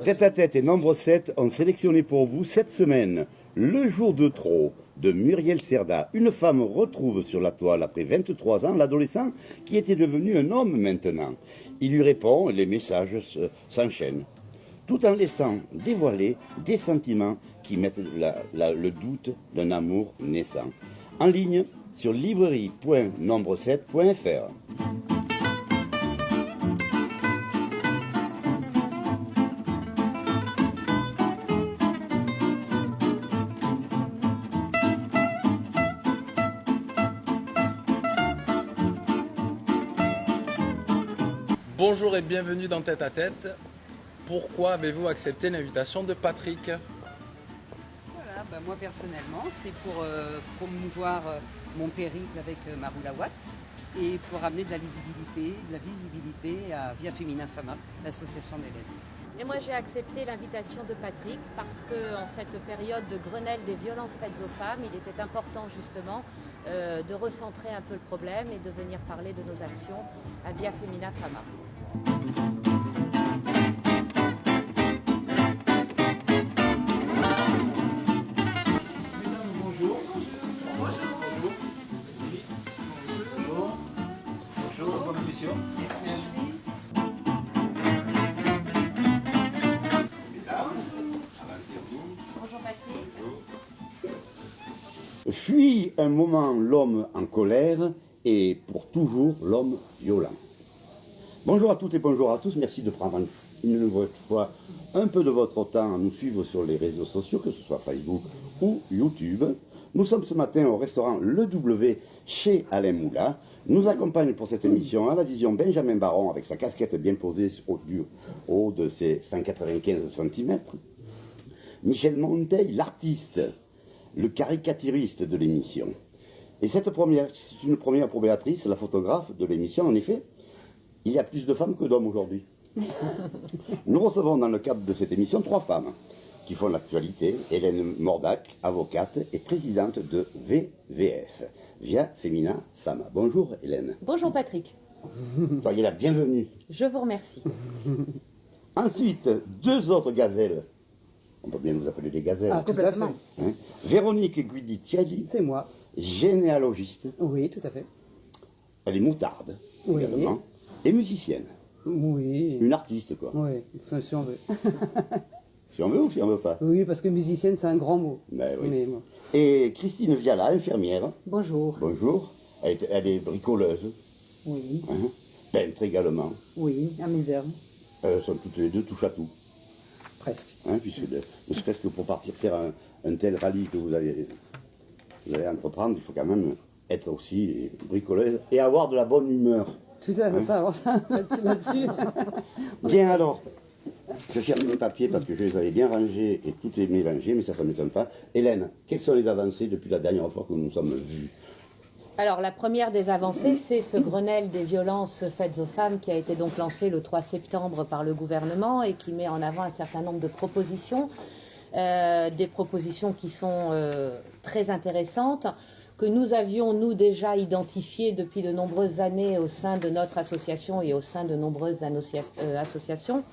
Tête-à-tête et Nombre 7 ont sélectionné pour vous cette semaine Le jour de trop de Muriel Cerda. Une femme retrouve sur la toile après 23 ans l'adolescent qui était devenu un homme maintenant. Il lui répond, les messages s'enchaînent, tout en laissant dévoiler des sentiments qui mettent le doute d'un amour naissant. En ligne sur librairie.nombre7.fr. Bonjour et bienvenue dans Tête à Tête. Pourquoi avez-vous accepté l'invitation de Patrick ? Voilà, moi personnellement, c'est pour promouvoir mon périple avec Maroula Watt et pour amener de la visibilité à Via Femina Fama, l'association d'élèves. Et moi j'ai accepté l'invitation de Patrick parce qu'en cette période de Grenelle des violences faites aux femmes, il était important justement de recentrer un peu le problème et de venir parler de nos actions à Via Femina Fama. Bonjour. Bonjour. Bonjour. Bonne émission. Merci. Bonjour Patrick. Fuit un moment l'homme en colère et pour toujours l'homme violent. Bonjour à toutes et bonjour à tous, merci de prendre une nouvelle fois un peu de votre temps à nous suivre sur les réseaux sociaux, que ce soit Facebook ou YouTube. Nous sommes ce matin au restaurant Le W chez Alain Moula. Nous accompagne pour cette émission à la vision Benjamin Baron avec sa casquette bien posée au haut de ses 195 cm. Michel Monteil, l'artiste, le caricaturiste de l'émission. Et c'est une première pour Béatrice, la photographe de l'émission. En effet, il y a plus de femmes que d'hommes aujourd'hui. Nous recevons dans le cadre de cette émission 3 femmes qui font l'actualité. Hélène Mordac, avocate et présidente de VVF, Via Femina Fama. Bonjour Hélène. Bonjour Patrick. Soyez la bienvenue. Je vous remercie. Ensuite, 2 autres gazelles. On peut bien nous appeler des gazelles. Ah, complètement. Hein. Véronique Guidi-Thiali, C'est moi. généalogiste. Oui, tout à fait. Elle est moutarde Oui. également. Et musicienne. Oui. Une artiste, quoi. Oui, enfin, si on veut. Si on veut ou si on veut pas. Oui, parce que musicienne, c'est un grand mot. Ben oui. Mais bon. Et Christine Viala, infirmière. Bonjour. Bonjour. Elle est bricoleuse. Oui. Hein. Peintre également. Oui, à mes heures. Elles sont toutes les deux touche à tout. Presque. Hein, puisque ne serait-ce que pour partir faire un tel rallye que vous allez entreprendre, il faut quand même être aussi bricoleuse et avoir de la bonne humeur. Tout à fait, ça, là-dessus. Bien alors, je cherche mes papiers parce que je les avais bien rangés et tout est mélangé, mais ça ne m'étonne pas. Hélène, quelles sont les avancées depuis la dernière fois que nous nous sommes vus? Alors la première des avancées, c'est ce Grenelle des violences faites aux femmes qui a été donc lancé le 3 septembre par le gouvernement et qui met en avant un certain nombre de propositions, des propositions qui sont très intéressantes, que nous avions, nous, déjà identifiées depuis de nombreuses années au sein de notre association et au sein de nombreuses associations,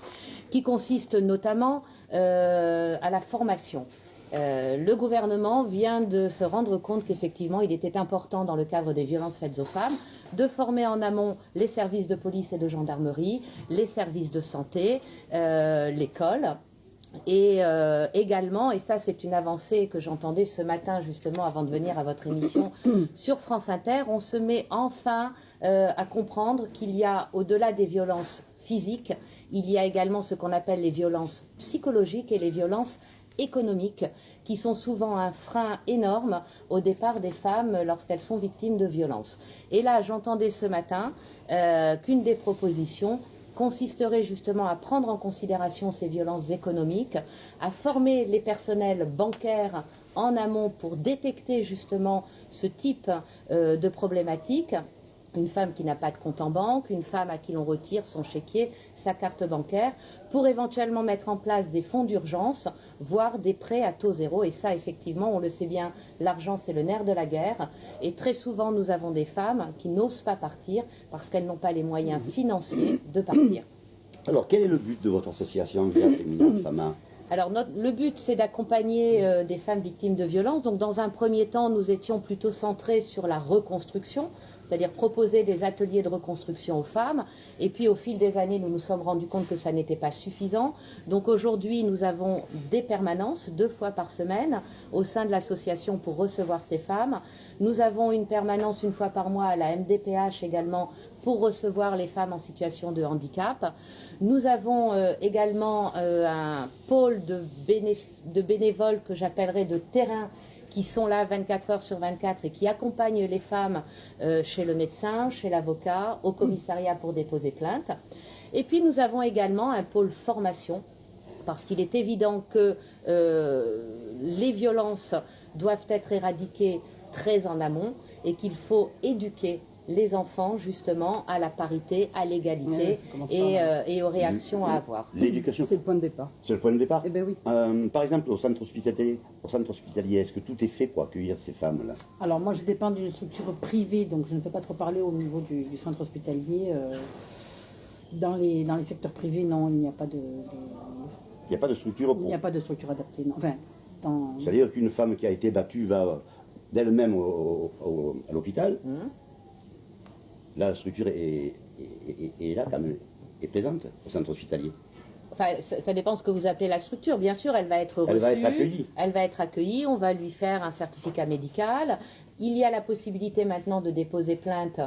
qui consistent notamment à la formation. Le gouvernement vient de se rendre compte qu'effectivement, il était important, dans le cadre des violences faites aux femmes, de former en amont les services de police et de gendarmerie, les services de santé, l'école. Et également, et ça c'est une avancée que j'entendais ce matin justement avant de venir à votre émission sur France Inter, on se met enfin à comprendre qu'il y a, au-delà des violences physiques, il y a également ce qu'on appelle les violences psychologiques et les violences économiques, qui sont souvent un frein énorme au départ des femmes lorsqu'elles sont victimes de violences. Et là, j'entendais ce matin qu'une des propositions consisterait justement à prendre en considération ces violences économiques, à former les personnels bancaires en amont pour détecter justement ce type de problématiques. Une femme qui n'a pas de compte en banque, une femme à qui l'on retire son chéquier, sa carte bancaire, pour éventuellement mettre en place des fonds d'urgence, voire des prêts à taux zéro. Et ça, effectivement, on le sait bien, l'argent, c'est le nerf de la guerre. Et très souvent, nous avons des femmes qui n'osent pas partir parce qu'elles n'ont pas les moyens financiers de partir. Alors, quel est le but de votre association Via Femina Fama? Alors le but, c'est d'accompagner des femmes victimes de violences. Donc dans un premier temps, nous étions plutôt centrés sur la reconstruction, c'est-à-dire proposer des ateliers de reconstruction aux femmes. Et puis au fil des années, nous nous sommes rendus compte que ça n'était pas suffisant. Donc aujourd'hui, nous avons des permanences 2 fois par semaine au sein de l'association pour recevoir ces femmes. Nous avons une permanence 1 fois par mois à la MDPH également pour recevoir les femmes en situation de handicap. Nous avons également un pôle de bénévoles que j'appellerais de terrain qui sont là 24 heures sur 24 et qui accompagnent les femmes chez le médecin, chez l'avocat, au commissariat pour déposer plainte. Et puis nous avons également un pôle formation parce qu'il est évident que les violences doivent être éradiquées très en amont et qu'il faut éduquer les enfants justement à la parité, à l'égalité et aux réactions à avoir. L'éducation, C'est le point de départ. c'est le point de départ. Eh bien oui. Par exemple, au centre hospitalier, est-ce que tout est fait pour accueillir ces femmes-là? Alors moi je dépends d'une structure privée, donc je ne peux pas trop parler au niveau du centre hospitalier. Dans les secteurs privés, non, il n'y a pas de Il n'y a pas de structure il n'y a pas de structure adaptée. Non. Enfin, C'est-à-dire qu'une femme qui a été battue va d'elle-même à l'hôpital. Là, la structure est là quand même, est présente au centre hospitalier. Enfin, ça dépend ce que vous appelez la structure. Bien sûr, elle va être reçue. Elle va être accueillie. Elle va être accueillie. On va lui faire un certificat médical. Il y a la possibilité maintenant de déposer plainte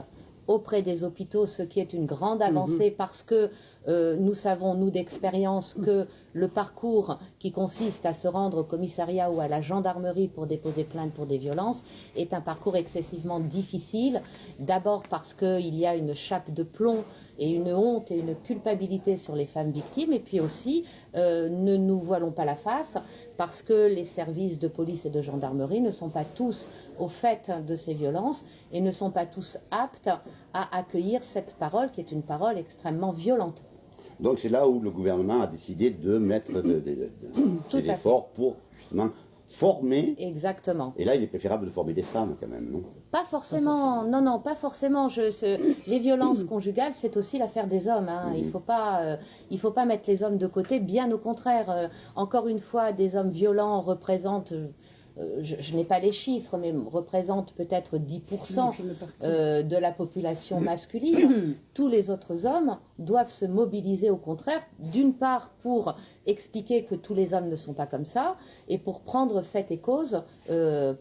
auprès des hôpitaux, ce qui est une grande avancée parce que nous savons, nous d'expérience, que le parcours qui consiste à se rendre au commissariat ou à la gendarmerie pour déposer plainte pour des violences est un parcours excessivement difficile. D'abord parce qu'il y a une chape de plomb et une honte et une culpabilité sur les femmes victimes. Et puis aussi, ne nous voilons pas la face, parce que les services de police et de gendarmerie ne sont pas tous au fait de ces violences et ne sont pas tous aptes à accueillir cette parole qui est une parole extrêmement violente. Donc c'est là où le gouvernement a décidé de mettre des efforts pour justement former. Exactement. Et là, il est préférable de former des femmes quand même, non? Pas forcément, non, pas forcément. Les violences conjugales, c'est aussi l'affaire des hommes. Hein. Il faut pas mettre les hommes de côté, bien au contraire. Encore une fois, des hommes violents représentent, je n'ai pas les chiffres, mais représentent peut-être 10% de la population masculine. Tous les autres hommes doivent se mobiliser au contraire, d'une part pour expliquer que tous les hommes ne sont pas comme ça, et pour prendre fait et cause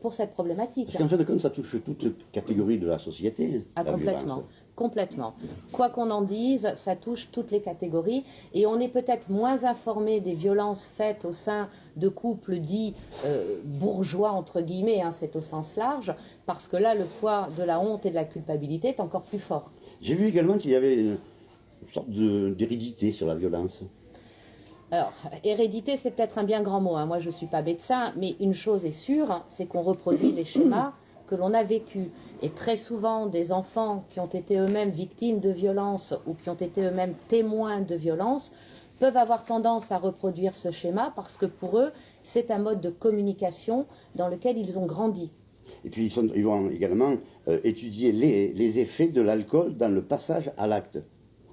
pour cette problématique. Parce qu'en fin de compte, ça touche toutes catégories de la société. Ah, complètement. Complètement. Quoi qu'on en dise, ça touche toutes les catégories et on est peut-être moins informé des violences faites au sein de couples dits bourgeois, entre guillemets, hein, c'est au sens large, parce que là, le poids de la honte et de la culpabilité est encore plus fort. J'ai vu également qu'il y avait une sorte d'hérédité sur la violence. Alors, hérédité, c'est peut-être un bien grand mot, hein. Moi, je ne suis pas médecin, mais une chose est sûre, c'est qu'on reproduit les schémas que l'on a vécus. Et très souvent, des enfants qui ont été eux-mêmes victimes de violences ou qui ont été eux-mêmes témoins de violences peuvent avoir tendance à reproduire ce schéma parce que pour eux, c'est un mode de communication dans lequel ils ont grandi. Et puis ils vont également étudier les effets de l'alcool dans le passage à l'acte.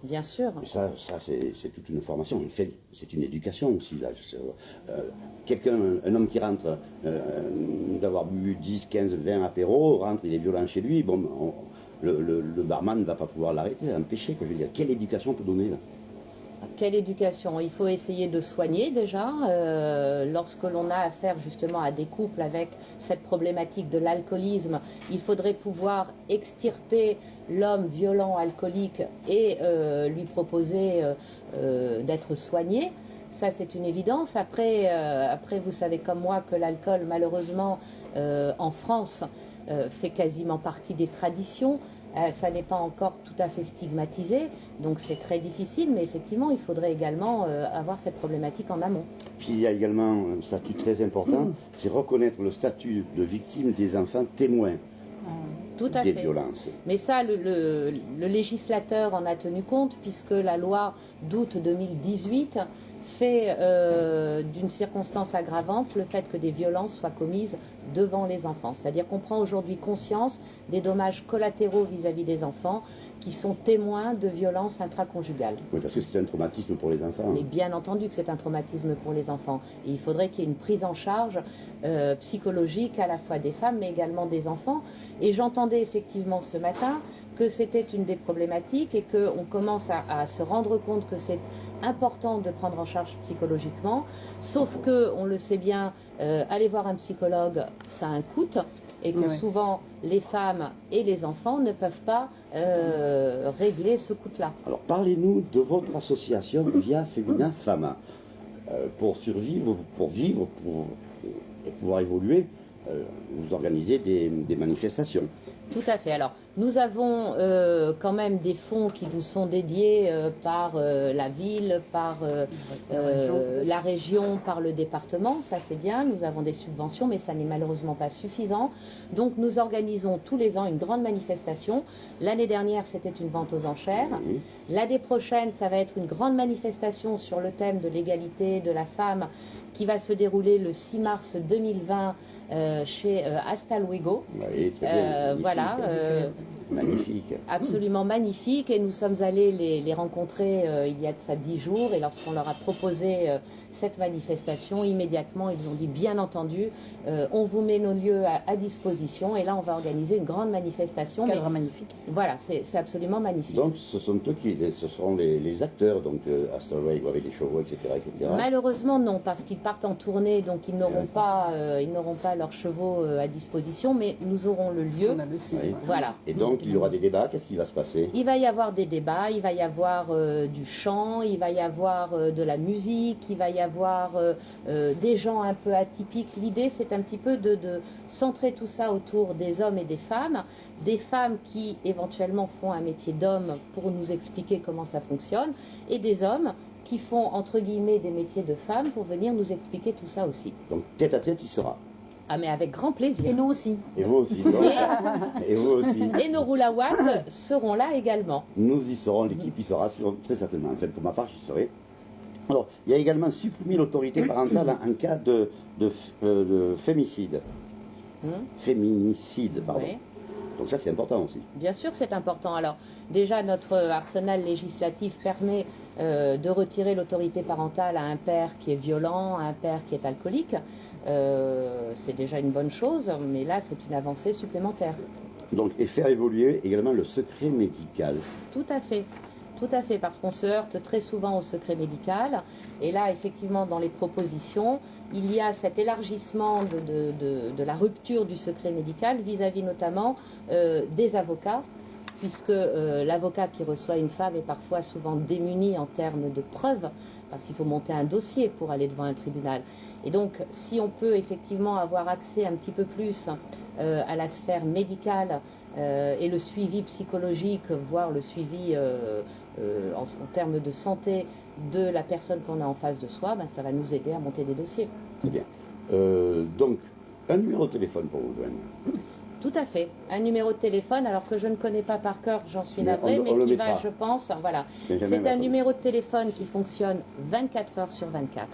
Bien sûr. Et ça c'est toute une formation. En fait, c'est une éducation aussi. Là. Un homme qui rentre d'avoir bu 10, 15, 20 apéros, rentre, il est violent chez lui, bon, le barman ne va pas pouvoir l'arrêter, l'empêcher. Je veux dire, quelle éducation on peut donner là? Quelle éducation? Il faut essayer de soigner déjà. Lorsque l'on a affaire justement à des couples avec cette problématique de l'alcoolisme, il faudrait pouvoir extirper l'homme violent alcoolique et lui proposer d'être soigné. Ça, c'est une évidence. Après, vous savez comme moi que l'alcool, malheureusement, en France, fait quasiment partie des traditions. Ça n'est pas encore tout à fait stigmatisé, donc c'est très difficile, mais effectivement, il faudrait également avoir cette problématique en amont. Puis il y a également un statut très important, c'est reconnaître le statut de victime des enfants témoins des violences. Mais ça, le législateur en a tenu compte, puisque la loi d'août 2018 fait d'une circonstance aggravante le fait que des violences soient commises devant les enfants. C'est-à-dire qu'on prend aujourd'hui conscience des dommages collatéraux vis-à-vis des enfants qui sont témoins de violences intraconjugales. Oui, parce que c'est un traumatisme pour les enfants. Mais bien entendu que c'est un traumatisme pour les enfants. Et il faudrait qu'il y ait une prise en charge psychologique à la fois des femmes mais également des enfants. Et j'entendais effectivement ce matin que c'était une des problématiques et qu'on commence à se rendre compte que c'est important de prendre en charge psychologiquement, sauf que, on le sait bien, aller voir un psychologue, ça a un coût, et que souvent les femmes et les enfants ne peuvent pas régler ce coût-là. Alors parlez-nous de votre association Via Femina Fama. Pour survivre, pour vivre, et pouvoir évoluer, vous organisez des manifestations. Tout à fait. Alors, nous avons quand même des fonds qui nous sont dédiés par la ville, par la région, par le département. Ça, c'est bien. Nous avons des subventions, mais ça n'est malheureusement pas suffisant. Donc, nous organisons tous les ans une grande manifestation. L'année dernière, c'était une vente aux enchères. Oui. L'année prochaine, ça va être une grande manifestation sur le thème de l'égalité de la femme qui va se dérouler le 6 mars 2020 chez Hasta Luego. Oui, très bien. Magnifique. Voilà. Magnifique. Absolument magnifique, et nous sommes allés les rencontrer il y a de ça 10 jours, et lorsqu'on leur a proposé cette manifestation, immédiatement ils ont dit bien entendu, on vous met nos lieux à disposition, et là on va organiser une grande manifestation. Cadre magnifique. Voilà, c'est absolument magnifique. Donc ce sont eux ce seront les acteurs, donc Hasta Luego avec les chevaux, etc. etc. Malheureusement non, parce qu'ils partent en tournée, donc ils n'auront pas leurs chevaux à disposition, mais nous aurons le lieu. On a le site. Oui. Voilà. Et donc il y aura des débats, qu'est-ce qui va se passer? Il va y avoir des débats, il va y avoir du chant, il va y avoir de la musique, il va y avoir des gens un peu atypiques. L'idée, c'est un petit peu de centrer tout ça autour des hommes et des femmes qui éventuellement font un métier d'homme pour nous expliquer comment ça fonctionne, et des hommes qui font entre guillemets des métiers de femmes pour venir nous expliquer tout ça aussi. Donc tête à tête, il sera. Ah, mais avec grand plaisir. Et nous aussi. Et vous aussi. Donc. Et vous aussi. Et nos roulawats seront là également. Nous y serons, l'équipe y sera très certainement. En fait, pour ma part, j'y serai. Alors, il y a également supprimer l'autorité parentale en cas de fémicide. Féminicide, pardon. Oui. Donc ça, c'est important aussi. Bien sûr que c'est important. Alors, déjà, notre arsenal législatif permet de retirer l'autorité parentale à un père qui est violent, à un père qui est alcoolique. C'est déjà une bonne chose, mais là, c'est une avancée supplémentaire. Donc, et faire évoluer également le secret médical. Tout à fait. Tout à fait, parce qu'on se heurte très souvent au secret médical. Et là, effectivement, dans les propositions, il y a cet élargissement de la rupture du secret médical vis-à-vis notamment des avocats, puisque l'avocat qui reçoit une femme est parfois souvent démuni en termes de preuves, parce qu'il faut monter un dossier pour aller devant un tribunal. Et donc, si on peut effectivement avoir accès un petit peu plus à la sphère médicale et le suivi psychologique, voire le suivi en termes de santé de la personne qu'on a en face de soi, ben, ça va nous aider à monter des dossiers. Très bien. Donc, un numéro de téléphone pour vous, Gwen. Tout à fait. Un numéro de téléphone, alors que je ne connais pas par cœur, j'en suis Mais navrée, on mais le qui mettra. va, je pense, voilà. Benjamin C'est va un s'en numéro de téléphone qui fonctionne 24 heures sur 24.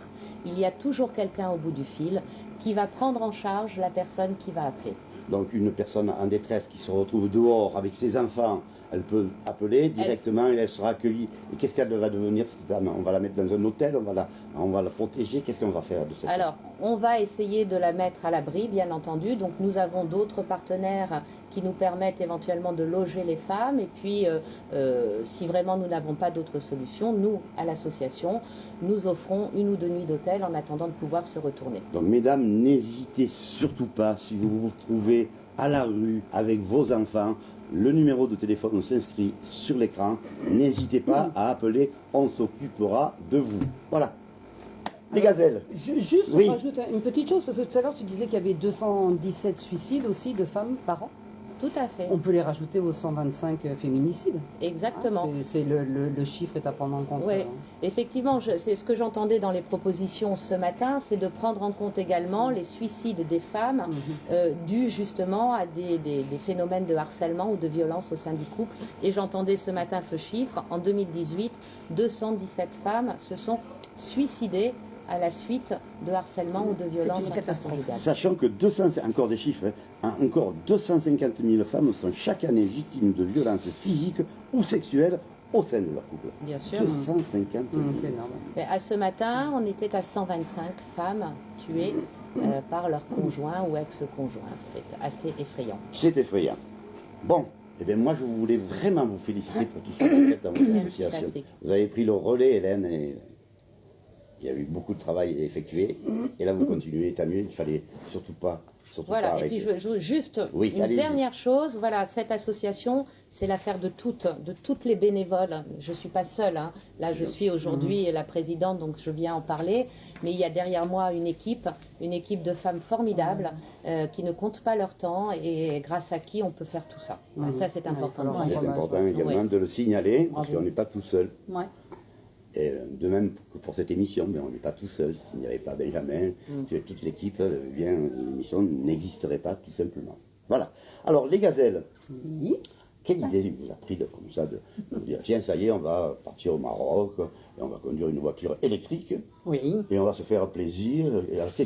Il y a toujours quelqu'un au bout du fil qui va prendre en charge la personne qui va appeler. Donc, une personne en détresse qui se retrouve dehors avec ses enfants, elle peut appeler directement et elle sera accueillie. Et qu'est-ce qu'elle va devenir, cette dame? On va la mettre dans un hôtel, on va la protéger. Qu'est-ce qu'on va faire de cette dame? Alors, on va essayer de la mettre à l'abri, bien entendu. Donc, nous avons d'autres partenaires qui nous permettent éventuellement de loger les femmes. Et puis, si vraiment nous n'avons pas d'autres solutions, nous, à l'association, nous offrons 1 ou 2 nuits d'hôtel en attendant de pouvoir se retourner. Donc, mesdames, n'hésitez surtout pas, si vous vous retrouvez à la rue avec vos enfants, le numéro de téléphone s'inscrit sur l'écran. N'hésitez pas à appeler, on s'occupera de vous. Voilà. Les gazelles. Juste, Oui. on rajoute une petite chose, parce que tout à l'heure tu disais qu'il y avait 217 suicides aussi de femmes par an. Tout à fait. On peut les rajouter aux 125 féminicides. Exactement. C'est le chiffre est à prendre en compte. Oui, effectivement, c'est ce que j'entendais dans les propositions ce matin, c'est de prendre en compte également les suicides des femmes dus justement à des phénomènes de harcèlement ou de violence au sein du couple. Et j'entendais ce matin ce chiffre, en 2018, 217 femmes se sont suicidées à la suite de harcèlement ou de violence une catastrophe. intraconjugale. Sachant que encore des chiffres, hein, encore 250 000 femmes sont chaque année victimes de violences physiques ou sexuelles au sein de leur couple. Bien sûr. 250 000. C'est énorme. Mais à ce matin, on était à 125 femmes tuées par leur conjoint ou ex-conjoint. C'est assez effrayant. C'est effrayant. Bon, eh bien moi je voulais vraiment vous féliciter pour tout ce que vous faites dans votre Merci, association. Patrick. Vous avez pris le relais, Hélène, et il y a eu beaucoup de travail effectué. Et là vous continuez, tant mieux, il ne fallait surtout pas Voilà, et arrêter. puis je veux juste Oui, une allez-y. dernière chose. Voilà, cette association, c'est l'affaire de toutes les bénévoles. Je ne suis pas seule, hein. Là, je suis aujourd'hui la présidente, donc je viens en parler. Mais il y a derrière moi une équipe de femmes formidables qui ne comptent pas leur temps et grâce à qui on peut faire tout ça. Voilà, ça, c'est important. alors, C'est Ouais. important également Oui. de le signaler, parce Bravo. qu'on n'est pas tout seul. Ouais. Et de même que pour cette émission, mais on n'est pas tout seul. S'il n'y avait pas Benjamin, toute l'équipe, bien, l'émission n'existerait pas tout simplement. Voilà. Alors, les gazelles, Oui. quelle idée vous a pris comme ça de dire tiens, ça y est, on va partir au Maroc, et on va conduire une voiture électrique, Oui. et on va se faire plaisir. Et alors, qui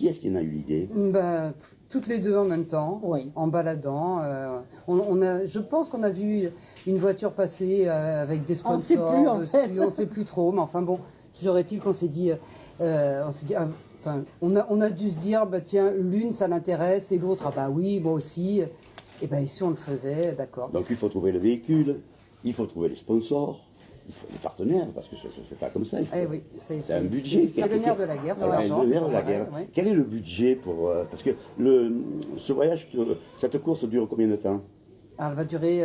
est-ce qui en a eu l'idée? Bah, toutes les deux en même temps, Oui. en baladant. Je pense qu'on a vu une voiture passer avec des On sait sponsors plus, en dessus, fait. on ne sait plus trop, mais enfin bon, toujours est-il qu'on s'est dit, on a dû se dire, bah, tiens, l'une ça l'intéresse et l'autre, ah bah oui, moi aussi. Et ben si on le faisait, d'accord. Donc, il faut trouver le véhicule, il faut trouver les sponsors, il faut les partenaires, parce que ça ne se fait pas comme ça. Il faut- Eh oui, c'est un budget. C'est le nerf de la guerre, c'est Voilà, l'argent. le nerf c'est de la pas guerre. vrai, ouais. Quel est le budget pour... parce que ce voyage, cette course dure combien de temps? Alors, elle va durer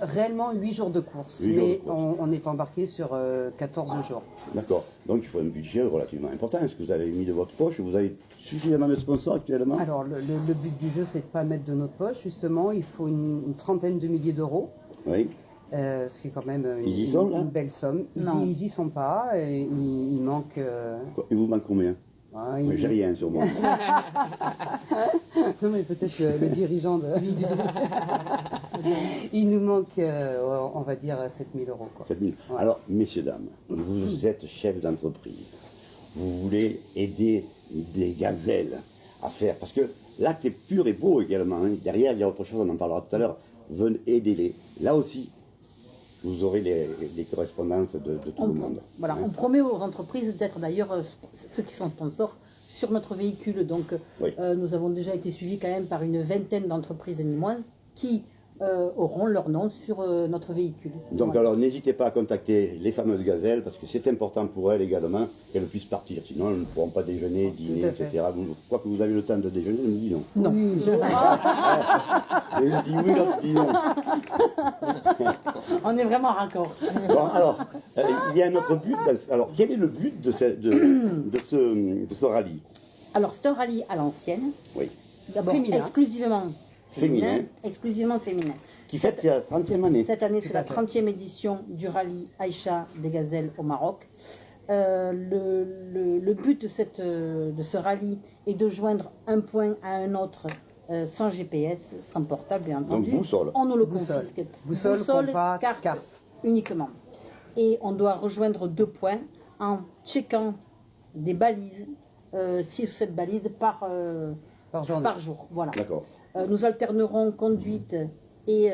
réellement 8 jours de course, 8 jours de mais course. on est embarqué sur 14 jours. D'accord. Donc, il faut un budget relativement important. Est-ce que vous avez mis de votre poche? Vous avez suffisamment de sponsors actuellement? Alors, le but du jeu, c'est de ne pas mettre de notre poche, justement. Il faut une trentaine de milliers d'euros, Oui. ce qui est quand même Ils y sont, là une belle somme. Non. Ils y sont pas, et il manque... Il vous manque combien? ah, Oui, j'ai rien sur moi. Non, mais peut-être le dirigeant de... Il nous manque, on va dire, 7 000 euros. Quoi. 7 000. Ouais. Alors, messieurs, dames, vous êtes chef d'entreprise. Vous voulez aider des gazelles à faire. Parce que l'acte est pur et beau également. Hein. Derrière, il y a autre chose, on en parlera tout à l'heure. Venez, aidez-les. Là aussi, vous aurez les correspondances de tout le monde. Voilà, Hein. on promet aux entreprises d'être d'ailleurs ceux qui sont sponsors sur notre véhicule. Donc, Oui. nous avons déjà été suivis quand même par une vingtaine d'entreprises nîmoises qui auront leur nom sur notre véhicule. Donc Voilà. alors n'hésitez pas à contacter les fameuses gazelles parce que c'est important pour elles également qu'elles puissent partir. Sinon elles ne pourront pas déjeuner, dîner, à fait. etc. Vous croyez que vous avez le temps de déjeuner, elle me dit non. Non. Oui, Elle dit oui, l'autre dit non. On est vraiment raccord. Bon, alors, il y a un autre but. Alors quel est le but de ce rallye? Alors, c'est un rallye à l'ancienne. Oui. D'abord, Féminin. exclusivement Féminin. Exclusivement féminin. Qui fête sa 30e année. Cette année, c'est Tout à la fait. 30e édition du rallye Aïcha des Gazelles au Maroc. Le but de ce rallye est de joindre un point à un autre sans GPS, sans portable, bien entendu. boussole. On nous le Boussole. confisque. Boussole, compas, carte. uniquement. Et on doit rejoindre 2 points en checkant des balises, 6 ou 7 balises par Par jour. Voilà. D'accord. Nous alternerons conduite et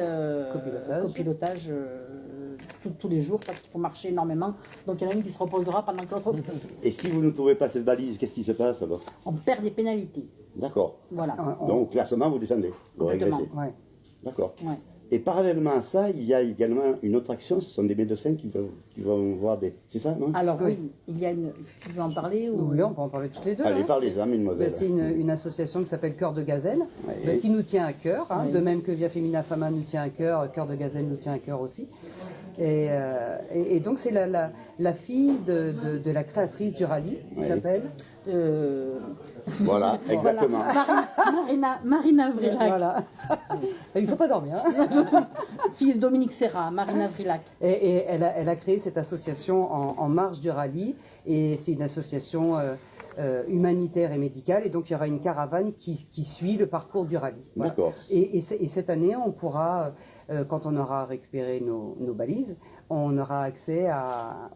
Copilotage. tous les jours parce qu'il faut marcher énormément. Donc il y en a une qui se reposera pendant que l'autre. Et si vous ne trouvez pas cette balise, qu'est-ce qui se passe alors? On perd des pénalités. D'accord. Voilà. Donc au classement, vous descendez. Vous Complètement. régressez. Ouais. D'accord. Ouais. Et parallèlement à ça, il y a également une autre action, ce sont des médecins qui vont voir des... C'est ça, non? Alors Oui. oui, il y a une. Tu veux en parler ou... Oui, on peut en parler toutes les deux. Allez, hein. parlez-en, mesdemoiselles. Ben, c'est une association qui s'appelle Cœur de Gazelle, Oui. qui nous tient à cœur, hein, Oui. de même que Via Femina Fama nous tient à cœur, Cœur de Gazelle nous tient à cœur aussi. Et donc c'est la fille de la créatrice du rallye, qui Oui. s'appelle Voilà, exactement. Marina Vrilac, Voilà. Il ne faut pas dormir. Hein. fille de Dominique Serra, Marina Vrilac. Et elle a créé cette association en marge du rallye, et c'est une association humanitaire et médicale, et donc il y aura une caravane qui suit le parcours du rallye. Voilà. D'accord. Et cette année, on pourra, quand on aura récupéré nos balises, on aura accès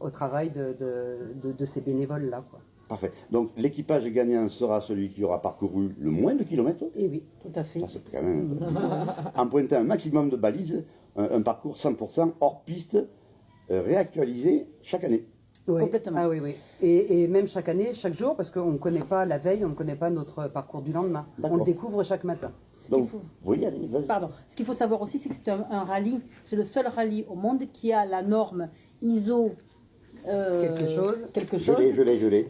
au travail de ces bénévoles-là, quoi. Parfait. Donc l'équipage gagnant sera celui qui aura parcouru le moins de kilomètres. Et oui, tout à fait. Ça, c'est quand même... en pointant un maximum de balises, un parcours 100% hors piste, réactualisé chaque année. Oui. Complètement. Ah oui, oui. Et même chaque année, chaque jour, parce qu'on ne connaît pas la veille, on ne connaît pas notre parcours du lendemain. On le découvre chaque matin. Donc, oui, allez, vas-y. Pardon. Ce qu'il faut savoir aussi, c'est que c'est un rallye, c'est le seul rallye au monde qui a la norme ISO Quelque chose. Je l'ai.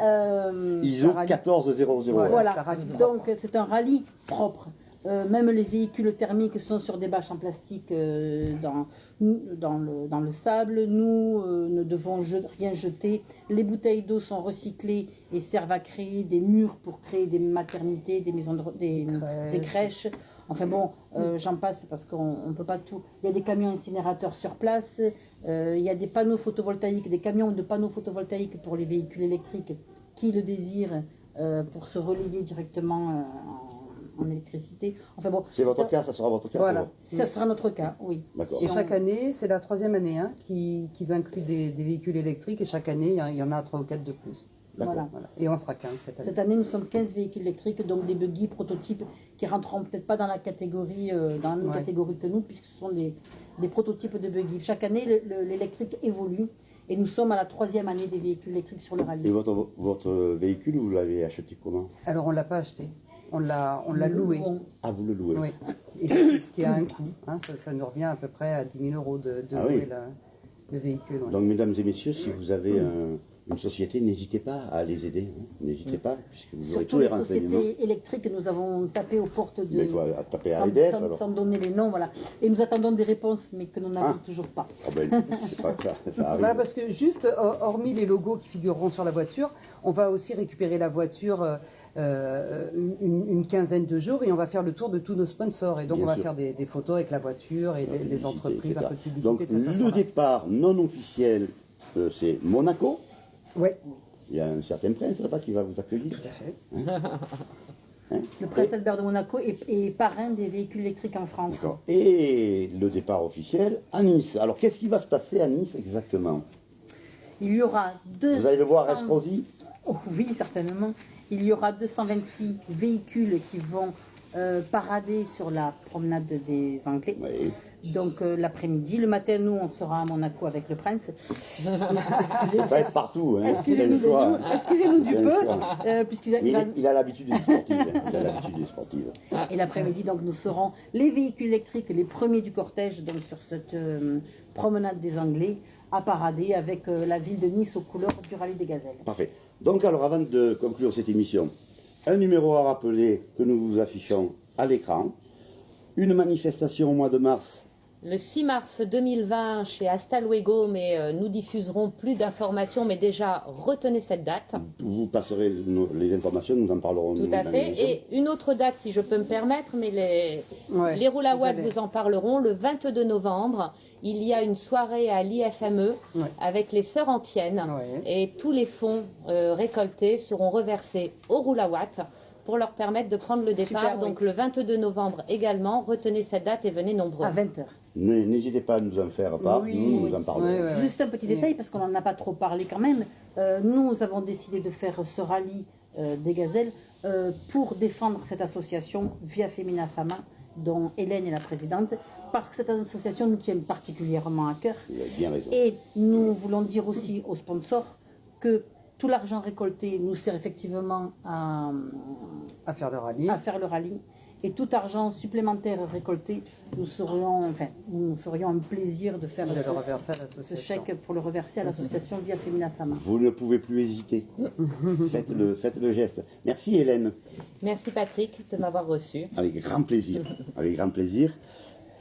ISO 14000. Voilà. ça rallye propre. Donc c'est un rallye propre. Même les véhicules thermiques sont sur des bâches en plastique dans le sable. Nous ne devons rien jeter. Les bouteilles d'eau sont recyclées et servent à créer des murs pour créer des maternités, des maisons des crèches. Enfin bon, j'en passe parce qu'on ne peut pas tout. Il y a des camions incinérateurs sur place. Il y a des panneaux photovoltaïques, des camions de panneaux photovoltaïques pour les véhicules électriques qui le désirent pour se relayer directement en électricité. Enfin bon, C'est votre cas, ça sera votre cas. Voilà. ça sera notre cas, oui. D'accord. Et chaque année, c'est la 3e année qu'ils incluent des véhicules électriques, et chaque année, il y en a 3 ou 4 de plus. Voilà. Voilà. Et on sera 15 cette année. Cette année, nous sommes 15 véhicules électriques, donc des buggy prototypes qui rentreront peut-être pas dans la catégorie, dans la même catégorie que nous, puisque ce sont des prototypes de buggy. Chaque année, l'électrique évolue, et nous sommes à la 3e année des véhicules électriques sur le Et rallye. votre véhicule, vous l'avez acheté comment? Alors, on ne l'a pas acheté. On l'a loué. Bon, Ah, vous le louez. Oui. Et ce qui a un coût. Hein, ça nous revient à peu près à 10 000 € de Ah louer oui. le véhicule. Ouais. Donc, mesdames et messieurs, si vous avez une société, n'hésitez pas à les aider. Hein. N'hésitez pas, puisque vous aurez surtout tous les les renseignements. sociétés électriques, nous avons tapé aux portes Mais il de... faut taper à EDF, alors. sans donner les noms, voilà. Et nous attendons des réponses, mais que nous n'avons toujours pas. Ah ben, c'est pas ça arrive. Voilà, parce que juste, hormis les logos qui figureront sur la voiture, on va aussi récupérer la voiture une quinzaine de jours, et on va faire le tour de tous nos sponsors. Et donc, Bien on va sûr. faire des photos avec la voiture et les Publicité, entreprises, etc. un peu de publicité Donc, de cette le façon-là. départ non officiel, c'est Monaco. Oui, Il y a un certain prince là-bas qui va vous accueillir. tout à fait. Le prince Albert de Monaco est parrain des véhicules électriques en France. D'accord. Et le départ officiel à Nice. Alors, qu'est-ce qui va se passer à Nice exactement? Il y aura Vous allez le voir à Estrosi. Oh, oui, certainement. Il y aura 226 véhicules qui vont parader sur la promenade des Anglais. Oui. Donc l'après-midi, le matin, nous, on sera à Monaco avec le prince. Ça va être partout. Hein. Excusez-nous C'est le choix, hein. excusez-nous du C'est peu, le choix. Il a l'habitude des sportives. Hein. Il a l'habitude des sportives. Et l'après-midi, donc, nous serons les véhicules électriques, les premiers du cortège, donc sur cette promenade des Anglais, à parader avec la ville de Nice aux couleurs du rallye des gazelles. Parfait. Donc, alors, avant de conclure cette émission, un numéro à rappeler que nous vous affichons à l'écran. Une manifestation au mois de mars. Le 6 mars 2020 chez Hasta Luego, mais nous diffuserons plus d'informations, mais déjà retenez cette date. Vous passerez les informations, nous en parlerons. Tout à fait. Et une autre date, si je peux me permettre, mais les Roulawatt vous en parleront. Le 22 novembre, il y a une soirée à l'IFME avec les Sœurs Antiennes. Et tous les fonds récoltés seront reversés aux Roulawatt pour leur permettre de prendre le départ. Super, donc le 22 novembre également, retenez cette date et venez nombreux. À 20h. N'hésitez pas à nous en faire part, nous en parlerons. Juste un petit détail, parce qu'on n'en a pas trop parlé quand même. Nous avons décidé de faire ce rallye des gazelles pour défendre cette association Via Femina Fama, dont Hélène est la présidente, parce que cette association nous tient particulièrement à cœur. Vous avez bien raison. Et nous voulons dire aussi aux sponsors que tout l'argent récolté nous sert effectivement à faire le rallye. Et tout argent supplémentaire récolté, nous ferions un plaisir de faire De le reverser à ce l'association. chèque pour le reverser à l'association Via Femina Fama. Vous ne pouvez plus hésiter. Faites le geste. Merci Hélène. Merci Patrick de m'avoir reçu. Avec grand plaisir. Avec grand plaisir.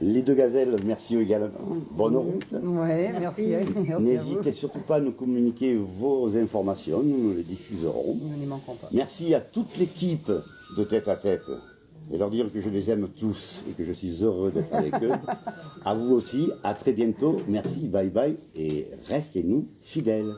Les deux gazelles, merci également. Bonne route. Oui, merci. Merci à vous. N'hésitez surtout pas à nous communiquer vos informations, nous les diffuserons. Nous n'y manquons pas. Merci à toute l'équipe de Tête à Tête. Et leur dire que je les aime tous et que je suis heureux d'être avec eux. À vous aussi, à très bientôt. Merci, bye bye et restez-nous fidèles.